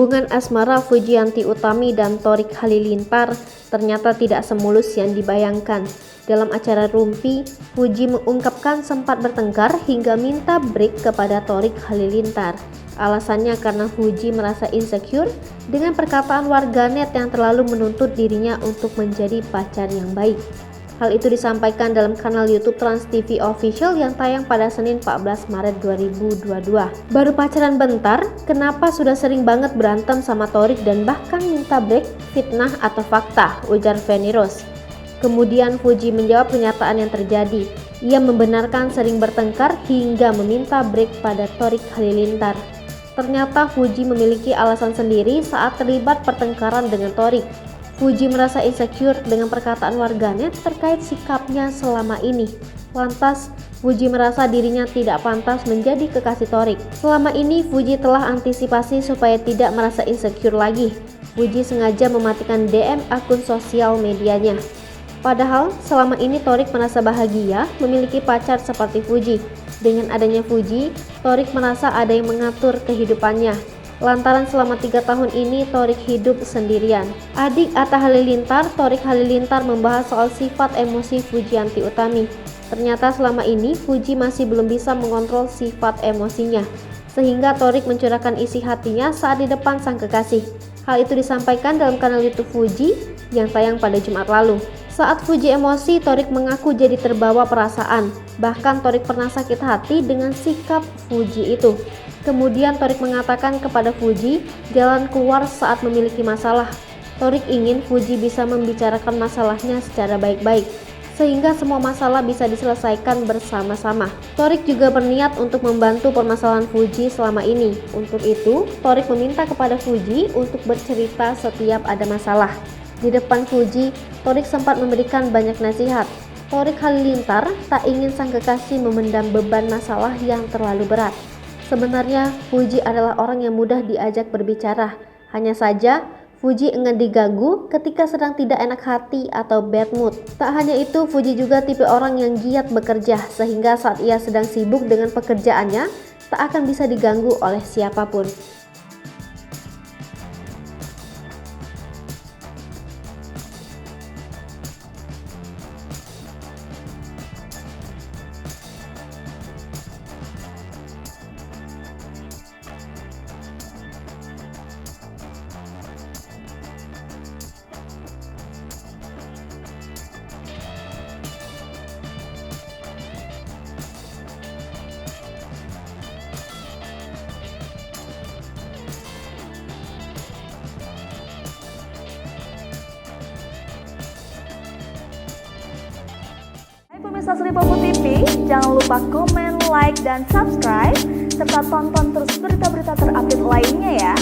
Hubungan asmara Fujianti Utami dan Thorik Halilintar ternyata tidak semulus yang dibayangkan. Dalam acara Rumpi, Fuji mengungkapkan sempat bertengkar hingga minta break kepada Thorik Halilintar. Alasannya karena Fuji merasa insecure dengan perkataan warganet yang terlalu menuntut dirinya untuk menjadi pacar yang baik. Hal itu disampaikan dalam kanal YouTube Trans TV Official yang tayang pada Senin 14 Maret 2022. Baru pacaran bentar, kenapa sudah sering banget berantem sama Thorik dan bahkan minta break? Fitnah atau fakta? Ujar Feni Rose. Kemudian Fuji menjawab pernyataan yang terjadi. Ia membenarkan sering bertengkar hingga meminta break pada Thorik Halilintar. Ternyata Fuji memiliki alasan sendiri saat terlibat pertengkaran dengan Thorik. Fuji merasa insecure dengan perkataan warganet terkait sikapnya selama ini. Lantas, Fuji merasa dirinya tidak pantas menjadi kekasih Thorik. Selama ini, Fuji telah antisipasi supaya tidak merasa insecure lagi. Fuji sengaja mematikan DM akun sosial medianya. Padahal, selama ini Thorik merasa bahagia memiliki pacar seperti Fuji. Dengan adanya Fuji, Thorik merasa ada yang mengatur kehidupannya. Lantaran selama 3 tahun ini Thorik hidup sendirian. Adik Atta Halilintar, Thorik Halilintar membahas soal sifat emosi Fujianti Utami. Ternyata selama ini Fuji masih belum bisa mengontrol sifat emosinya, sehingga Thorik mencurahkan isi hatinya saat di depan sang kekasih. Hal itu disampaikan dalam kanal YouTube Fuji yang tayang pada Jumat lalu. Saat Fuji emosi, Thorik mengaku jadi terbawa perasaan. Bahkan Thorik pernah sakit hati dengan sikap Fuji itu. Kemudian Thorik mengatakan kepada Fuji jalan keluar saat memiliki masalah. Thorik ingin Fuji bisa membicarakan masalahnya secara baik-baik, sehingga semua masalah bisa diselesaikan bersama-sama. Thorik juga berniat untuk membantu permasalahan Fuji selama ini. Untuk itu, Thorik meminta kepada Fuji untuk bercerita setiap ada masalah. Di depan Fuji, Thorik sempat memberikan banyak nasihat. Thorik Halilintar tak ingin sang kekasih memendam beban masalah yang terlalu berat. Sebenarnya, Fuji adalah orang yang mudah diajak berbicara. Hanya saja, Fuji enggan diganggu ketika sedang tidak enak hati atau bad mood. Tak hanya itu, Fuji juga tipe orang yang giat bekerja, sehingga saat ia sedang sibuk dengan pekerjaannya, tak akan bisa diganggu oleh siapapun. Pemirsa Sri Popo TV, jangan lupa komen, like, dan subscribe, serta tonton terus berita-berita terupdate lainnya ya.